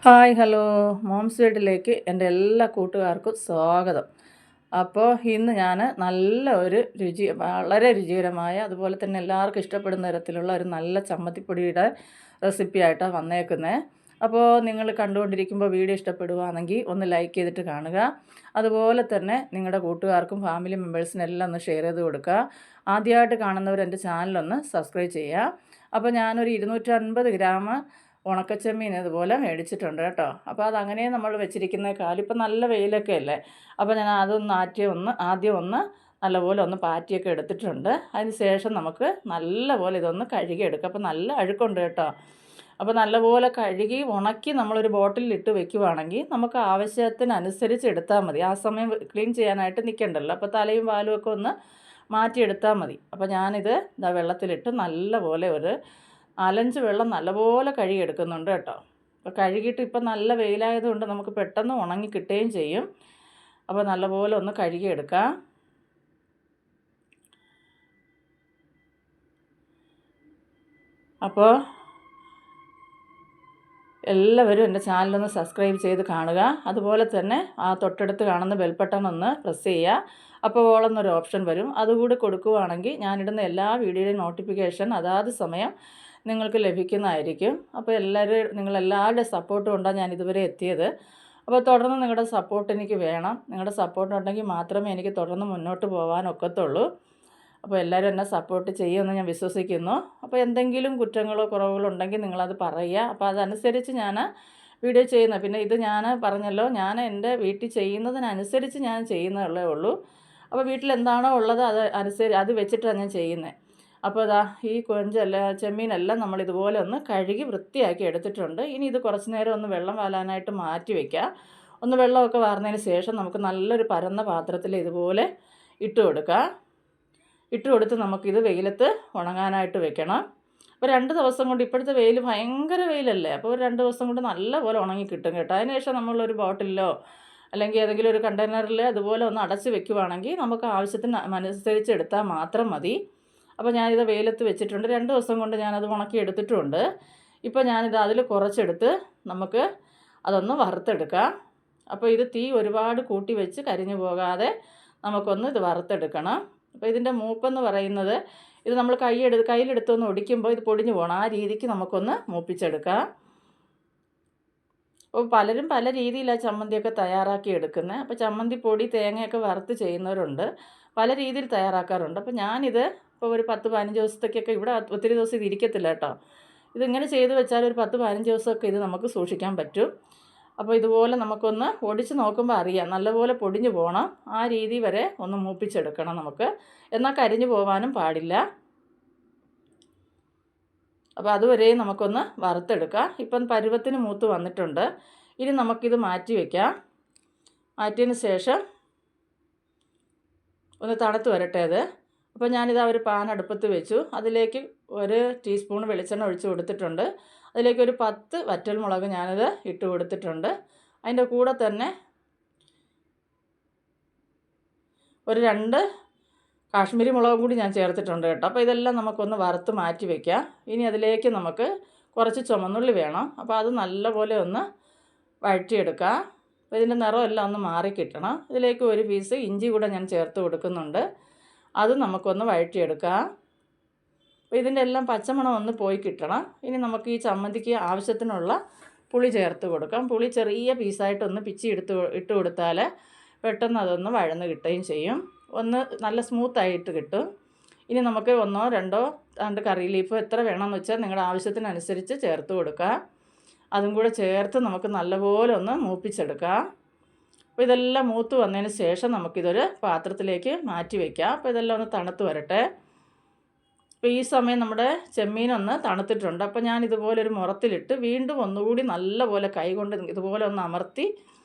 Hi hello moms വീട്ടിലേക്ക് എൻ്റെ എല്ലാ കൂട്ടുകാർക്കും സ്വാഗതം. അപ്പോൾ ഇന്ന് ഞാൻ നല്ല ഒരു വളരെ രുചികരമായ അതുപോലെ തന്നെ എല്ലാവർക്കും ഇഷ്ടപ്പെടുന്ന തരത്തിലുള്ള ഒരു നല്ല ചമ്മന്തിപ്പൊടിയുടെ റെസിപ്പി ആയിട്ടാണ് വന്നേക്കുന്നത്. അപ്പോൾ നിങ്ങൾ കണ്ടുകൊണ്ടിരിക്കുമ്പോൾ വീഡിയോ ഇഷ്ടപ്പെടുകയാണെങ്കിൽ ഒന്ന് ലൈക്ക് ചെയ്തിട്ട് കാണുക. അതുപോലെ തന്നെ നിങ്ങളുടെ കൂട്ടുകാർക്കും ഫാമിലി മെമ്പേഴ്സിനെല്ലാം ഒന്ന് ഷെയർ ചെയ്ത് കൊടുക്കുക. ആദ്യമായിട്ട് കാണുന്നവർ എൻ്റെ ചാനലൊന്ന് സബ്സ്ക്രൈബ് ചെയ്യുക. അപ്പോൾ ഞാനൊരു 250 ഗ്രാം ഉണക്കച്ചെമ്മീൻ ഇതുപോലെ മേടിച്ചിട്ടുണ്ട് കേട്ടോ. അപ്പോൾ അതങ്ങനെ നമ്മൾ വെച്ചിരിക്കുന്ന കാലിപ്പം നല്ല വെയിലൊക്കെ അല്ലേ. അപ്പോൾ ഞാൻ അതൊന്ന് ആദ്യം ഒന്ന് നല്ലപോലെ ഒന്ന് പാറ്റിയൊക്കെ എടുത്തിട്ടുണ്ട്. അതിന് ശേഷം നമുക്ക് നല്ലപോലെ ഇതൊന്ന് കഴുകിയെടുക്കാം. അപ്പോൾ നല്ല അഴുക്കുണ്ട് കേട്ടോ. അപ്പോൾ നല്ലപോലെ കഴുകി ഉണക്കി നമ്മളൊരു ബോട്ടിലിട്ട് വെക്കുവാണെങ്കിൽ നമുക്ക് ആവശ്യത്തിനനുസരിച്ച് എടുത്താൽ മതി. ആ സമയം ക്ലീൻ ചെയ്യാനായിട്ട് നിൽക്കണ്ടല്ലോ. അപ്പോൾ തലയും വാലും ഒക്കെ ഒന്ന് മാറ്റിയെടുത്താൽ മതി. അപ്പോൾ ഞാനിത് വെള്ളത്തിലിട്ട് നല്ലപോലെ ഒരു 4-5 വെള്ളം നല്ലപോലെ കഴുകിയെടുക്കുന്നുണ്ട് കേട്ടോ. അപ്പോൾ കഴുകിയിട്ട് ഇപ്പം നല്ല വെയിലായതുകൊണ്ട് നമുക്ക് പെട്ടെന്ന് ഉണങ്ങി കിട്ടുകയും ചെയ്യും. അപ്പോൾ നല്ലപോലെ ഒന്ന് കഴുകിയെടുക്കാം. അപ്പോൾ എല്ലാവരും എൻ്റെ ചാനലൊന്ന് സബ്സ്ക്രൈബ് ചെയ്ത് കാണുക. അതുപോലെ തന്നെ ആ തൊട്ടടുത്ത് കാണുന്ന ബെൽ ബട്ടൺ ഒന്ന് പ്രസ് ചെയ്യുക. അപ്പോൾ ഓളെന്നൊരു ഓപ്ഷൻ വരും. അതുകൂടി കൊടുക്കുകയാണെങ്കിൽ ഞാനിടുന്ന എല്ലാ വീഡിയോയുടെയും നോട്ടിഫിക്കേഷൻ അതാത് സമയം നിങ്ങൾക്ക് ലഭിക്കുന്നതായിരിക്കും. അപ്പോൾ നിങ്ങളെല്ലാവരുടെ സപ്പോർട്ട് കൊണ്ടാണ് ഞാൻ ഇതുവരെ എത്തിയത്. അപ്പോൾ തുടർന്ന് നിങ്ങളുടെ സപ്പോർട്ട് എനിക്ക് വേണം. നിങ്ങളുടെ സപ്പോർട്ട് ഉണ്ടെങ്കിൽ മാത്രമേ എനിക്ക് തുടർന്ന് മുന്നോട്ട് പോകാനൊക്കത്തുള്ളൂ. അപ്പോൾ എല്ലാവരും എന്നെ സപ്പോർട്ട് ചെയ്യുമെന്ന് ഞാൻ വിശ്വസിക്കുന്നു. അപ്പോൾ എന്തെങ്കിലും കുറ്റങ്ങളോ കുറവുകളോ ഉണ്ടെങ്കിൽ നിങ്ങളത് പറയുക. അപ്പോൾ അതനുസരിച്ച് ഞാൻ വീഡിയോ ചെയ്യുന്നത്. പിന്നെ ഇത് ഞാൻ പറഞ്ഞല്ലോ, ഞാൻ എൻ്റെ വീട്ടിൽ ചെയ്യുന്നതിനനുസരിച്ച് ഞാൻ ചെയ്യുന്നതേ ഉള്ളൂ. അപ്പോൾ വീട്ടിൽ എന്താണോ ഉള്ളത് അത് വെച്ചിട്ടാണ് ഞാൻ ചെയ്യുന്നത്. അപ്പോൾ ഈ ചെമ്മീനെല്ലാം നമ്മളിതുപോലെ ഒന്ന് കഴുകി വൃത്തിയാക്കി എടുത്തിട്ടുണ്ട്. ഇനി ഇത് കുറച്ച് നേരം ഒന്ന് വെള്ളം വാലാനായിട്ട് മാറ്റി വയ്ക്കുക. ഒന്ന് വെള്ളമൊക്കെ വാർന്നതിന് ശേഷം നമുക്ക് നല്ലൊരു പരന്ന പാത്രത്തിൽ ഇതുപോലെ ഇട്ട് കൊടുത്ത് നമുക്കിത് വെയിലത്ത് ഉണങ്ങാനായിട്ട് വെക്കണം. അപ്പോൾ 2 ദിവസം കൊണ്ട്, ഇപ്പോഴത്തെ വെയിൽ ഭയങ്കര വെയിലല്ലേ, അപ്പോൾ 2 ദിവസം കൊണ്ട് നല്ലപോലെ ഉണങ്ങി കിട്ടും കേട്ടോ. അതിന് ശേഷം നമ്മളൊരു ബോട്ടിലോ അല്ലെങ്കിൽ ഏതെങ്കിലും ഒരു കണ്ടെയ്നറിൽ അതുപോലെ ഒന്ന് അടച്ച് വെക്കുവാണെങ്കിൽ നമുക്ക് ആവശ്യത്തിന് അനുസരിച്ച് എടുത്താൽ മാത്രം മതി. അപ്പോൾ ഞാനിത് വെയിലത്ത് വെച്ചിട്ടുണ്ട്. 2 ദിവസം കൊണ്ട് ഞാനത് ഉണക്കി എടുത്തിട്ടുമുണ്ട്. ഇപ്പോൾ ഞാനിത് അതിൽ കുറച്ചെടുത്ത് നമുക്ക് അതൊന്ന് വറുത്തെടുക്കാം. അപ്പോൾ ഇത് തീ ഒരുപാട് കൂട്ടി വെച്ച് കരിഞ്ഞു പോകാതെ നമുക്കൊന്ന് ഇത് വറുത്തെടുക്കണം. അപ്പോൾ ഇതിൻ്റെ മൂപ്പെന്ന് പറയുന്നത്, ഇത് നമ്മൾ കയ്യിലെടുത്തൊന്ന് ഒടിക്കുമ്പോൾ ഇത് പൊടിഞ്ഞു പോകണം. ആ രീതിക്ക് നമുക്കൊന്ന് മൂപ്പിച്ചെടുക്കാം. അപ്പോൾ പലരും പല രീതിയിലാണ് ചമ്മന്തിയൊക്കെ തയ്യാറാക്കി എടുക്കുന്നത്. അപ്പോൾ ചമ്മന്തി പൊടി തേങ്ങയൊക്കെ വറുത്ത് ചെയ്യുന്നവരുണ്ട്, പല രീതിയിൽ തയ്യാറാക്കാറുണ്ട്. അപ്പോൾ ഞാനിത് ഇപ്പോൾ ഒരു 10-15 ദിവസത്തേക്കൊക്കെ, ഇവിടെ ഒത്തിരി ദിവസം ഇത് ഇരിക്കത്തില്ല കേട്ടോ. ഇതിങ്ങനെ ചെയ്ത് വെച്ചാൽ ഒരു 10-15 ദിവസമൊക്കെ ഇത് നമുക്ക് സൂക്ഷിക്കാൻ പറ്റും. അപ്പോൾ ഇതുപോലെ നമുക്കൊന്ന് ഒടിച്ച് നോക്കുമ്പോൾ അറിയാം, നല്ലപോലെ പൊടിഞ്ഞു പോകണം. ആ രീതി വരെ ഒന്ന് മൂപ്പിച്ചെടുക്കണം നമുക്ക്. എന്നാൽ കരിഞ്ഞു പോകാനും പാടില്ല. അപ്പോൾ അതുവരെയും നമുക്കൊന്ന് വറുത്തെടുക്കാം. ഇപ്പം പരുവത്തിന് മൂത്ത് വന്നിട്ടുണ്ട്. ഇനി നമുക്കിത് മാറ്റി വയ്ക്കാം. മാറ്റിയതിന് ശേഷം ഒന്ന് തണുത്ത് വരട്ടെ അത്. അപ്പോൾ ഞാനിതാ ഒരു പാൻ അടുപ്പത്ത് വെച്ചു. അതിലേക്ക് 1 ടീസ്പൂൺ വെളിച്ചെണ്ണ ഒഴിച്ച് കൊടുത്തിട്ടുണ്ട്. അതിലേക്ക് ഒരു 10 വറ്റൽമുളക് ഞാനിത് ഇട്ട് കൊടുത്തിട്ടുണ്ട്. അതിൻ്റെ കൂടെ തന്നെ ഒരു 2 കാശ്മീരി മുളകും കൂടി ഞാൻ ചേർത്തിട്ടുണ്ട് കേട്ടോ. അപ്പോൾ ഇതെല്ലാം നമുക്കൊന്ന് വറുത്ത് മാറ്റി വയ്ക്കാം. ഇനി അതിലേക്ക് നമുക്ക് കുറച്ച് ചുമന്നുള്ളി വേണം. അപ്പോൾ അത് നല്ലപോലെ ഒന്ന് വഴറ്റിയെടുക്കാം. അപ്പോൾ ഇതിൻ്റെ നിറമെല്ലാം ഒന്ന് മാറിക്കിട്ടണം. ഇതിലേക്ക് ഒരു പീസ് ഇഞ്ചി കൂടെ ഞാൻ ചേർത്ത് കൊടുക്കുന്നുണ്ട്. അത് നമുക്കൊന്ന് വഴറ്റിയെടുക്കാം. അപ്പോൾ ഇതിൻ്റെ എല്ലാം പച്ചമണം ഒന്ന് പോയി കിട്ടണം. ഇനി നമുക്ക് ഈ ചമ്മന്തിക്ക് ആവശ്യത്തിനുള്ള പുളി ചേർത്ത് കൊടുക്കാം. പുളി ചെറിയ പീസായിട്ടൊന്ന് ഇട്ട് കൊടുത്താൽ പെട്ടെന്ന് അതൊന്ന് വഴന്ന് കിട്ടുകയും ചെയ്യും. ഒന്ന് നല്ല സ്മൂത്തായിട്ട് കിട്ടും. ഇനി നമുക്ക് 1-2 കറി ലീഫ് എത്ര വേണമെന്ന് വെച്ചാൽ നിങ്ങളുടെ ആവശ്യത്തിനനുസരിച്ച് ചേർത്ത് കൊടുക്കുക. അതും കൂടെ ചേർത്ത് നമുക്ക് നല്ലപോലെ ഒന്ന് മൂപ്പിച്ചെടുക്കാം. അപ്പോൾ ഇതെല്ലാം മൂത്ത് വന്നതിന് ശേഷം നമുക്കിതൊരു പാത്രത്തിലേക്ക് മാറ്റി വയ്ക്കാം. അപ്പോൾ ഇതെല്ലാം ഒന്ന് തണുത്ത് വരട്ടെ. അപ്പോൾ ഈ സമയം നമ്മുടെ ചെമ്മീനൊന്ന് തണുത്തിട്ടുണ്ട്. അപ്പോൾ ഞാൻ ഇതുപോലെ ഒരു മുറത്തിലിട്ട് വീണ്ടും ഒന്നുകൂടി നല്ലപോലെ കൈകൊണ്ട് ഇതുപോലെ ഒന്ന് അമർത്തി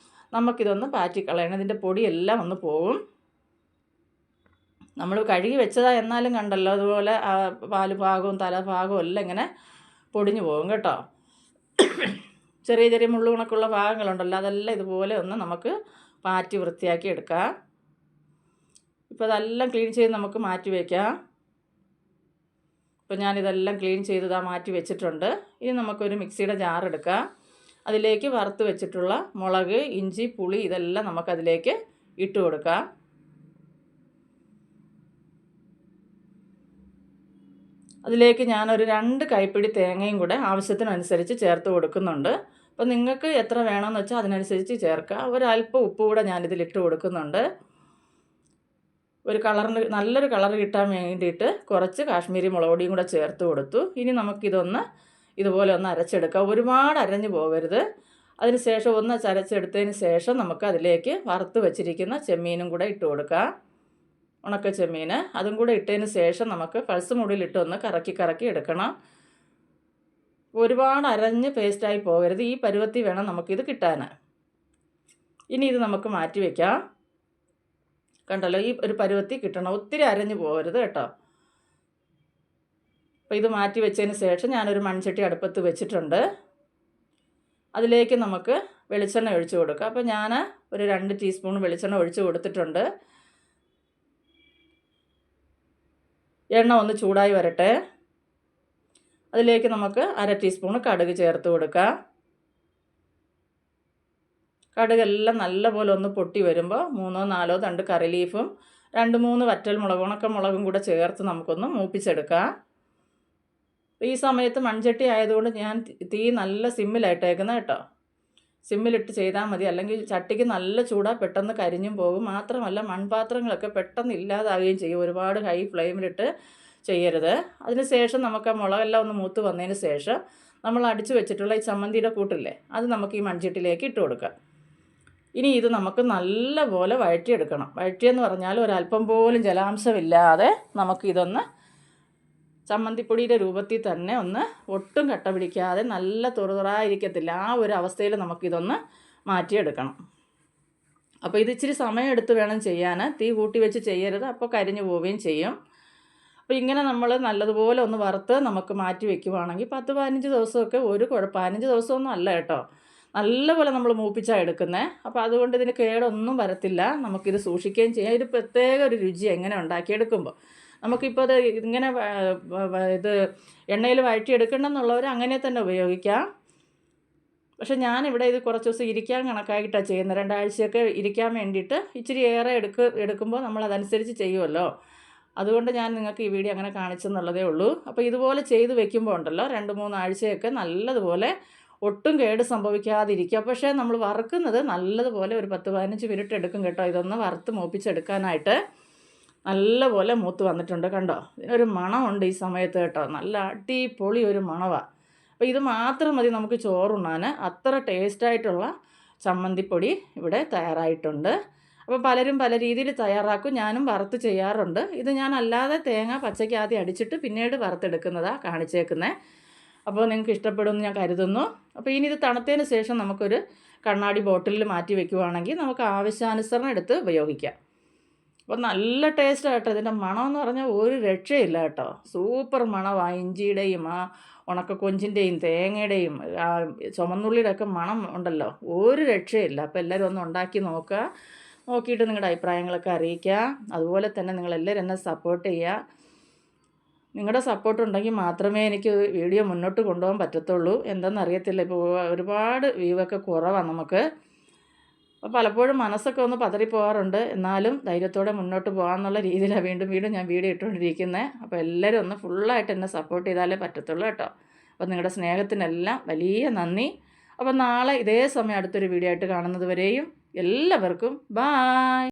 നമുക്കിതൊന്ന് പാറ്റിക്കളയണം. ഇതിൻ്റെ പൊടിയെല്ലാം ഒന്ന് പോകും. നമ്മൾ കഴുകി വെച്ചതാ എന്നാലും കണ്ടല്ലോ, അതുപോലെ പാല് ഭാഗവും തലഭാഗവും എല്ലാം ഇങ്ങനെ പൊടിഞ്ഞു പോകും കേട്ടോ. ചെറിയ ചെറിയ മുള്ളുകണക്കുള്ള ഭാഗങ്ങളുണ്ടല്ലോ, അതെല്ലാം ഇതുപോലെ ഒന്ന് നമുക്ക് പാറ്റി വൃത്തിയാക്കി എടുക്കാം. ഇപ്പോൾ അതെല്ലാം ക്ലീൻ ചെയ്ത് നമുക്ക് മാറ്റി വയ്ക്കാം. അപ്പോൾ ഞാനിതെല്ലാം ക്ലീൻ ചെയ്ത് മാറ്റി വെച്ചിട്ടുണ്ട്. ഇനി നമുക്കൊരു മിക്സിയുടെ ജാർ എടുക്കാം. അതിലേക്ക് വറുത്ത് വെച്ചിട്ടുള്ള മുളക്, ഇഞ്ചി, പുളി ഇതെല്ലാം നമുക്കതിലേക്ക് ഇട്ട് കൊടുക്കാം. അതിലേക്ക് ഞാനൊരു 2 കൈപ്പിടി തേങ്ങയും കൂടെ ആവശ്യത്തിനനുസരിച്ച് ചേർത്ത് കൊടുക്കുന്നുണ്ട്. അപ്പോൾ നിങ്ങൾക്ക് എത്ര വേണമെന്ന് വെച്ചാൽ അതിനനുസരിച്ച് ചേർക്കുക. ഒരല്പം ഉപ്പ് കൂടെ ഞാനിതിലിട്ട് കൊടുക്കുന്നുണ്ട്. ഒരു കളറിന് നല്ലൊരു കളർ കിട്ടാൻ വേണ്ടിയിട്ട് കുറച്ച് കാശ്മീരി മുളക് പൊടിയും കൂടെ ചേർത്ത് കൊടുത്തു. ഇനി നമുക്കിതൊന്ന് ഇതുപോലെ ഒന്ന് അരച്ചെടുക്കാം. ഒരുപാട് അരഞ്ഞു പോകരുത്. അതിന് ശേഷം ഒന്ന് അരച്ചെടുത്തതിന് ശേഷം നമുക്ക് അതിലേക്ക് വറുത്ത് വെച്ചിരിക്കുന്ന ചെമ്മീനും കൂടെ ഇട്ട് കൊടുക്കാം. ഉണക്ക ചെമ്മീൻ അതും കൂടെ ഇട്ടതിന് ശേഷം നമുക്ക് പൾസ് മുടിയിലിട്ട് ഒന്ന് കറക്കി എടുക്കണം. ഒരുപാട് അരഞ്ഞ് പേസ്റ്റായി പോകരുത്. ഈ പരുവത്തിൽ വേണം നമുക്കിത് കിട്ടാൻ. ഇനി ഇത് നമുക്ക് മാറ്റി വയ്ക്കാം. കണ്ടല്ലോ, ഈ ഒരു പരുവത്തിൽ കിട്ടണം. ഒത്തിരി അരഞ്ഞു പോകരുത് കേട്ടോ. അപ്പോൾ ഇത് മാറ്റി വെച്ചതിന് ശേഷം ഞാനൊരു മൺചട്ടി അടുപ്പത്ത് വെച്ചിട്ടുണ്ട്. അതിലേക്ക് നമുക്ക് വെളിച്ചെണ്ണ ഒഴിച്ച് കൊടുക്കാം. അപ്പോൾ ഞാൻ ഒരു 2 ടീസ്പൂൺ വെളിച്ചെണ്ണ ഒഴിച്ച് കൊടുത്തിട്ടുണ്ട്. എണ്ണ ഒന്ന് ചൂടായി വരട്ടെ. അതിലേക്ക് നമുക്ക് 1/2 ടീസ്പൂൺ കടുക് ചേർത്ത് കൊടുക്കാം. കടുകെല്ലാം നല്ലപോലെ ഒന്ന് പൊട്ടി വരുമ്പോൾ 3-4 തണ്ട് കറി ലീഫും 2-3 വറ്റൽ മുളക്, ഉണക്കമുളകും കൂടെ ചേർത്ത് നമുക്കൊന്ന് മൂപ്പിച്ചെടുക്കാം. ഈ സമയത്ത് മൺചട്ടി ആയതുകൊണ്ട് ഞാൻ തീ നല്ല സിമ്മിലായിട്ടേക്കുന്നത് കേട്ടോ. സിമ്മിലിട്ട് ചെയ്താൽ മതി. അല്ലെങ്കിൽ ചട്ടിക്ക് നല്ല ചൂടാ, പെട്ടെന്ന് കരിഞ്ഞും പോകും. മാത്രമല്ല മൺപാത്രങ്ങളൊക്കെ പെട്ടെന്ന് ഇല്ലാതാവുകയും ചെയ്യും. ഒരുപാട് ഹൈ ഫ്ലെയിമിലിട്ട് ചെയ്യരുത്. അതിന് ശേഷം നമുക്ക് ആ മുളകെല്ലാം ഒന്ന് മൂത്ത് വന്നതിന് ശേഷം നമ്മൾ അടിച്ചു വെച്ചിട്ടുള്ള ഈ ചമ്മന്തിയുടെ കൂട്ടില്ലേ, അത് നമുക്ക് ഈ മൺചട്ടിയിലേക്ക് ഇട്ട് കൊടുക്കാം. ഇനി ഇത് നമുക്ക് നല്ലപോലെ വഴറ്റിയെടുക്കണം. വഴറ്റിയെന്ന് പറഞ്ഞാൽ ഒരല്പം പോലും ജലാംശമില്ലാതെ നമുക്കിതൊന്ന് ചമ്മന്തിപ്പൊടിയുടെ രൂപത്തിൽ തന്നെ ഒന്ന് ഒട്ടും കട്ട പിടിക്കാതെ നല്ല തുറതുറായിരിക്കത്തില്ല, ആ ഒരു അവസ്ഥയിൽ നമുക്കിതൊന്ന് മാറ്റിയെടുക്കണം. അപ്പോൾ ഇത് ഇച്ചിരി സമയമെടുത്ത് വേണം ചെയ്യാൻ. തീ കൂട്ടി വെച്ച് ചെയ്യരുത്, അപ്പോൾ കരിഞ്ഞു പോവുകയും ചെയ്യും. അപ്പോൾ ഇങ്ങനെ നമ്മൾ നല്ലതുപോലെ ഒന്ന് വറുത്ത് നമുക്ക് മാറ്റി വെക്കുവാണെങ്കിൽ 10-15 ദിവസമൊക്കെ ഒരു 15 ദിവസമൊന്നും അല്ല കേട്ടോ, നല്ലപോലെ നമ്മൾ മൂപ്പിച്ചാണ് എടുക്കുന്നത്. അപ്പോൾ അതുകൊണ്ട് ഇതിന് കേടൊന്നും വരത്തില്ല. നമുക്കിത് സൂക്ഷിക്കുകയും ചെയ്യാം. ഇത് പ്രത്യേക ഒരു രുചി എങ്ങനെ ഉണ്ടാക്കിയെടുക്കുമ്പോൾ. നമുക്കിപ്പോൾ അത് ഇങ്ങനെ ഇത് എണ്ണയിൽ വഴറ്റിയെടുക്കണമെന്നുള്ളവർ അങ്ങനെ തന്നെ ഉപയോഗിക്കാം. പക്ഷേ ഞാനിവിടെ ഇത് കുറച്ച് ദിവസം ഇരിക്കാൻ കണക്കായിട്ടാണ് ചെയ്യുന്നത്. 2 ആഴ്ചയൊക്കെ ഇരിക്കാൻ വേണ്ടിയിട്ട് ഇച്ചിരി ഏറെ എടുക്കുമ്പോൾ നമ്മളതനുസരിച്ച് ചെയ്യുമല്ലോ. അതുകൊണ്ട് ഞാൻ നിങ്ങൾക്ക് ഈ വീഡിയോ അങ്ങനെ കാണിച്ചെന്നുള്ളതേ ഉള്ളൂ. അപ്പോൾ ഇതുപോലെ ചെയ്ത് വെക്കുമ്പോൾ ഉണ്ടല്ലോ 2-3 ആഴ്ചയൊക്കെ നല്ലതുപോലെ ഒട്ടും കേട് സംഭവിക്കാതിരിക്കുക. പക്ഷേ നമ്മൾ വറുക്കുന്നത് നല്ലതുപോലെ ഒരു 10-15 മിനിറ്റ് എടുക്കും കേട്ടോ. ഇതൊന്ന് വറുത്ത് മൂപ്പിച്ചെടുക്കാനായിട്ട്. നല്ലപോലെ മൂത്ത് വന്നിട്ടുണ്ട് കണ്ടോ. ഇതിനൊരു മണമുണ്ട് ഈ സമയത്ത് കേട്ടോ, നല്ല അടിപൊളി ഒരു മണമാണ്. അപ്പോൾ ഇത് മാത്രം മതി നമുക്ക് ചോറുണ്ണാൻ. അത്ര ടേസ്റ്റായിട്ടുള്ള ചമ്മന്തിപ്പൊടി ഇവിടെ തയ്യാറായിട്ടുണ്ട്. അപ്പോൾ പലരും പല രീതിയിൽ തയ്യാറാക്കും. ഞാനും വറുത്ത് ചെയ്യാറുണ്ട്. ഇത് ഞാൻ അല്ലാതെ തേങ്ങ പച്ചയ്ക്ക് ആദ്യം അടിച്ചിട്ട് പിന്നീട് വറുത്തെടുക്കുന്നതാണ് കാണിച്ചേക്കുന്നത്. അപ്പോൾ നിങ്ങൾക്ക് ഇഷ്ടപ്പെടുമെന്ന് ഞാൻ കരുതുന്നു. അപ്പോൾ ഇനി ഇത് തണുത്തതിന് ശേഷം നമുക്കൊരു കണ്ണാടി ബോട്ടിലിൽ മാറ്റി വെക്കുവാണെങ്കിൽ നമുക്ക് ആവശ്യാനുസരണം എടുത്ത് ഉപയോഗിക്കാം. അപ്പോൾ നല്ല ടേസ്റ്റ് കേട്ടോ. ഇതിൻ്റെ മണമെന്ന് പറഞ്ഞാൽ ഒരു രക്ഷയില്ല കേട്ടോ. സൂപ്പർ മണമാണ്. ഇഞ്ചിയുടെയും ആ ഉണക്കക്കൊഞ്ചിൻ്റെയും തേങ്ങയുടെയും ചുമന്നുള്ളിയുടെ ഒക്കെ മണം ഉണ്ടല്ലോ, ഒരു രക്ഷയില്ല. അപ്പോൾ എല്ലാവരും ഒന്ന് ഉണ്ടാക്കി നോക്കുക. നോക്കിയിട്ട് നിങ്ങളുടെ അഭിപ്രായങ്ങളൊക്കെ അറിയിക്കുക. അതുപോലെ തന്നെ നിങ്ങളെല്ലാവരും എന്നെ സപ്പോർട്ട് ചെയ്യുക. നിങ്ങളുടെ സപ്പോർട്ട് ഉണ്ടെങ്കിൽ മാത്രമേ എനിക്ക് വീഡിയോ മുന്നോട്ട് കൊണ്ടുപോകാൻ പറ്റത്തുള്ളൂ. എന്തെന്നറിയത്തില്ല, ഇപ്പോൾ ഒരുപാട് വ്യൂ ഒക്കെ കുറവാണ് നമുക്ക്. അപ്പോൾ പലപ്പോഴും മനസ്സൊക്കെ ഒന്ന് പതറിപ്പോകാറുണ്ട്. എന്നാലും ധൈര്യത്തോടെ മുന്നോട്ട് പോകാമെന്നുള്ള രീതിയിലാണ് വീണ്ടും ഞാൻ വീഡിയോ ഇട്ടുകൊണ്ടിരിക്കുന്നത്. അപ്പോൾ എല്ലാവരും ഒന്ന് ഫുള്ളായിട്ട് എന്നെ സപ്പോർട്ട് ചെയ്താലേ പറ്റത്തുള്ളൂ കേട്ടോ. അപ്പോൾ നിങ്ങളുടെ സ്നേഹത്തിനെല്ലാം വലിയ നന്ദി. അപ്പോൾ നാളെ ഇതേ സമയം അടുത്തൊരു വീഡിയോ ആയിട്ട് കാണുന്നത് വരെയും എല്ലാവർക്കും ബായ്.